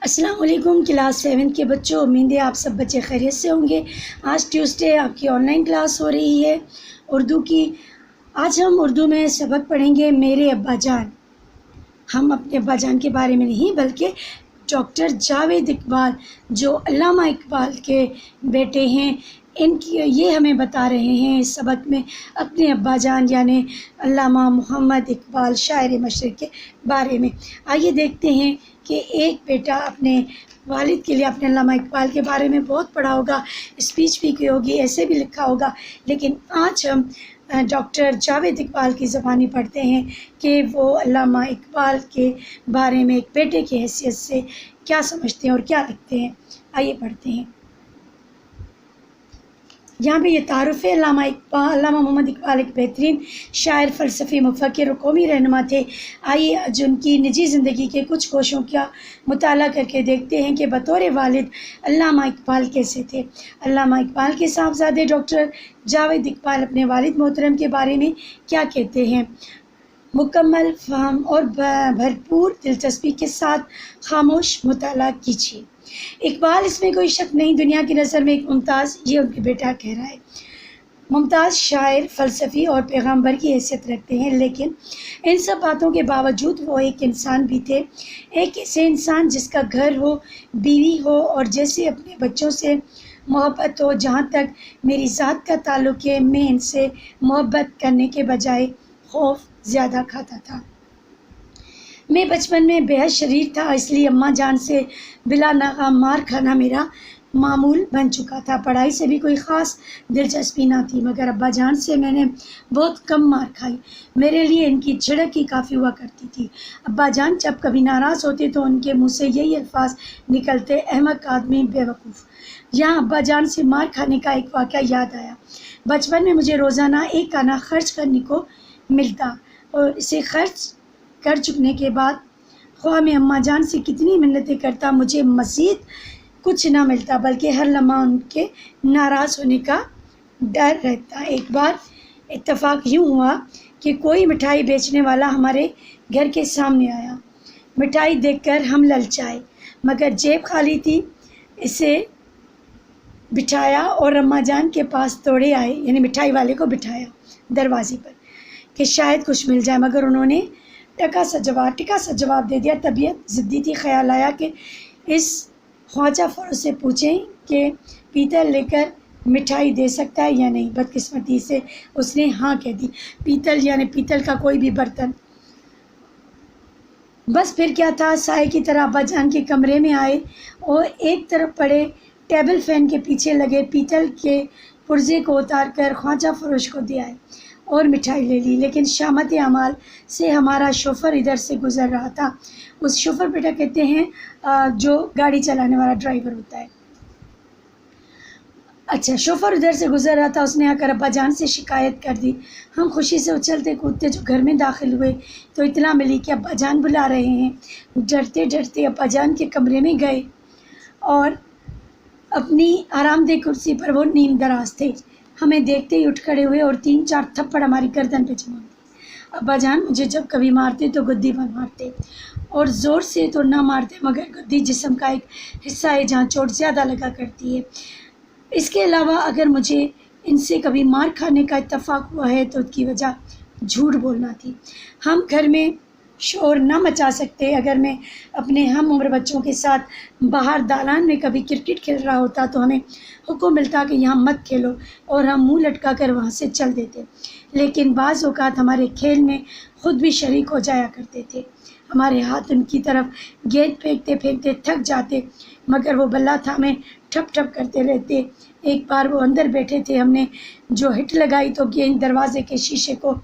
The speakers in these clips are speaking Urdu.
السلام علیکم کلاس 7 کے بچوں، امید ہے آپ سب بچے خیریت سے ہوں گے۔ آج ٹیوزڈے آپ کی آن لائن کلاس ہو رہی ہے اردو کی۔ آج ہم اردو میں سبق پڑھیں گے میرے ابا جان۔ ہم اپنے ابا جان کے بارے میں نہیں بلکہ ڈاکٹر جاوید اقبال جو علامہ اقبال کے بیٹے ہیں، ان کی یہ ہمیں بتا رہے ہیں اس سبق میں اپنے ابا جان یعنی علامہ محمد اقبال شاعر مشرق کے بارے میں۔ آئیے دیکھتے ہیں کہ ایک بیٹا اپنے والد کے لیے اپنے علامہ اقبال کے بارے میں بہت پڑھا ہوگا، اسپیچ بھی کی ہوگی، ایسے بھی لکھا ہوگا، لیکن آج ہم ڈاکٹر جاوید اقبال کی زبانی پڑھتے ہیں کہ وہ علامہ اقبال کے بارے میں ایک بیٹے کی حیثیت سے کیا سمجھتے ہیں اور کیا لکھتے ہیں۔ آئیے پڑھتے ہیں۔ یہاں پہ یہ تعارف ہے۔ علامہ محمد اقبال ایک بہترین شاعر، فلسفی، مفکر اور قومی رہنما تھے۔ آئیے آج ان کی نجی زندگی کے کچھ گوشوں کا مطالعہ کر کے دیکھتے ہیں کہ بطور والد علامہ اقبال کیسے تھے۔ علامہ اقبال کے صاحبزادے ڈاکٹر جاوید اقبال اپنے والد محترم کے بارے میں کیا کہتے ہیں۔ مکمل فہم اور بھرپور دلچسپی کے ساتھ خاموش مطالعہ کیجیے۔ اقبال، اس میں کوئی شک نہیں، دنیا کی نظر میں ایک ممتاز، یہ ان کے بیٹا کہہ رہا ہے، ممتاز شاعر، فلسفی اور پیغمبر کی حیثیت رکھتے ہیں، لیکن ان سب باتوں کے باوجود وہ ایک انسان بھی تھے، ایک ایسے انسان جس کا گھر ہو، بیوی ہو اور جیسے اپنے بچوں سے محبت ہو۔ جہاں تک میری ذات کا تعلق ہے، میں ان سے محبت کرنے کے بجائے خوف زیادہ کھاتا تھا۔ میں بچپن میں بے حد شریر تھا، اس لیے اماں جان سے بلا ناغہ مار کھانا میرا معمول بن چکا تھا۔ پڑھائی سے بھی کوئی خاص دلچسپی نہ تھی، مگر ابا جان سے میں نے بہت کم مار کھائی۔ میرے لیے ان کی جھڑک ہی کافی ہوا کرتی تھی۔ ابا جان جب کبھی ناراض ہوتے تو ان کے منہ سے یہی الفاظ نکلتے، احمق آدمی، بے وقوف۔ یہاں ابا جان سے مار کھانے کا ایک واقعہ یاد آیا۔ بچپن میں مجھے روزانہ ایک آنا خرچ کرنے کو ملتا اور اسے خرچ کر چکنے کے بعد خواہ میں اماں جان سے کتنی منتیں کرتا، مجھے مزید کچھ نہ ملتا، بلکہ ہر لمحہ ان کے ناراض ہونے کا ڈر رہتا۔ ایک بار اتفاق یوں ہوا کہ کوئی مٹھائی بیچنے والا ہمارے گھر کے سامنے آیا۔ مٹھائی دیکھ کر ہم للچائے، مگر جیب خالی تھی۔ اسے بٹھایا اور اماں جان کے پاس دوڑے آئے، یعنی مٹھائی والے کو بٹھایا دروازے پر کہ شاید کچھ مل جائے، مگر انہوں نے ٹکا سا جواب دے دیا۔ طبیعت ضدی تھی، خیال آیا کہ اس خواجہ فروش سے پوچھیں کہ پیتل لے کر مٹھائی دے سکتا ہے یا نہیں۔ بدقسمتی سے اس نے ہاں کہہ دی۔ پیتل یعنی پیتل کا کوئی بھی برتن۔ بس پھر کیا تھا، سائے کی طرح ابا جان کے کمرے میں آئے اور ایک طرف پڑے ٹیبل فین کے پیچھے لگے پیتل کے پرزے کو اتار کر خواجہ فروش کو دے آئے اور مٹھائی لے لی۔ لیکن شامت اعمال سے ہمارا شوفر ادھر سے گزر رہا تھا۔ اس شوفر بیٹا کہتے ہیں جو گاڑی چلانے والا ڈرائیور ہوتا ہے۔ اچھا، شوفر ادھر سے گزر رہا تھا، اس نے آ کر ابا جان سے شکایت کر دی۔ ہم خوشی سے اچھلتے کودتے جو گھر میں داخل ہوئے تو اطلاع ملی کہ ابا جان بلا رہے ہیں۔ ڈرتے ڈرتے ابا جان کے کمرے میں گئے اور اپنی آرام دہ کرسی پر وہ نیم دراز تھے۔ ہمیں دیکھتے ہی اٹھ کھڑے ہوئے اور 3-4 تھپڑ ہماری گردن پہ جما دیے۔ ابا جان مجھے جب کبھی مارتے تو گدی پر مارتے، اور زور سے تو نہ مارتے، مگر گدی جسم کا ایک حصہ ہے جہاں چوٹ زیادہ لگا کرتی ہے۔ اس کے علاوہ اگر مجھے ان سے کبھی مار کھانے کا اتفاق ہوا ہے تو اس کی وجہ جھوٹ بولنا تھی۔ ہم گھر میں شور نہ مچا سکتے۔ اگر میں اپنے ہم عمر بچوں کے ساتھ باہر دالان میں کبھی کرکٹ کھیل رہا ہوتا تو ہمیں حکم ملتا کہ یہاں مت کھیلو، اور ہم منہ لٹکا کر وہاں سے چل دیتے۔ لیکن بعض اوقات ہمارے کھیل میں خود بھی شریک ہو جایا کرتے تھے۔ ہمارے ہاتھ ان کی طرف گیند پھینکتے پھینکتے تھک جاتے، مگر وہ بلہ تھامے ٹھپ ٹھپ کرتے رہتے۔ ایک بار وہ اندر بیٹھے تھے، ہم نے جو ہٹ لگائی تو گیند دروازے کے شیشے کو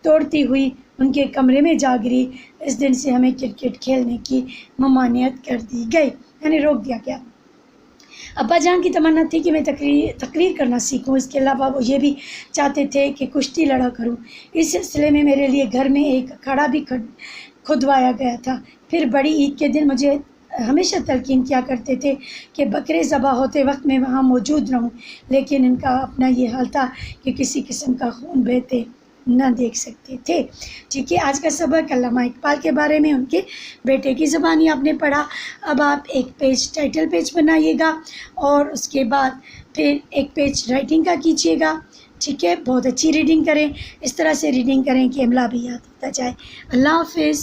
توڑتی ہوئی ان کے کمرے میں جا گری۔ اس دن سے ہمیں کرکٹ کھیلنے کی ممانعت کر دی گئی، یعنی روک دیا گیا۔ ابا جان کی تمنا تھی کہ میں تقریر کرنا سیکھوں، اس کے علاوہ وہ یہ بھی چاہتے تھے کہ کشتی لڑا کروں۔ اس سلسلے میں میرے لیے گھر میں ایک اکھاڑا بھی کھدوایا گیا تھا۔ پھر بڑی عید کے دن مجھے ہمیشہ تلقین کیا کرتے تھے کہ بکرے ذبح ہوتے وقت میں وہاں موجود رہوں، لیکن ان کا اپنا یہ حال تھا کہ کسی قسم کا خون بہتے نہ دیکھ سکتے تھے. ٹھیک ہے، آج کا سبق علامہ اقبال کے بارے میں، ان کے بیٹے کی زبانی آپ نے پڑھا. اب آپ ایک پیج ٹائٹل پیج بنائیے گا اور اس کے بعد پھر ایک پیج رائٹنگ کا کیجیے گا. ٹھیک ہے، بہت اچھی ریڈنگ کریں، اس طرح سے ریڈنگ کریں کہ املا بھی یاد ہوتا جائے. اللہ حافظ.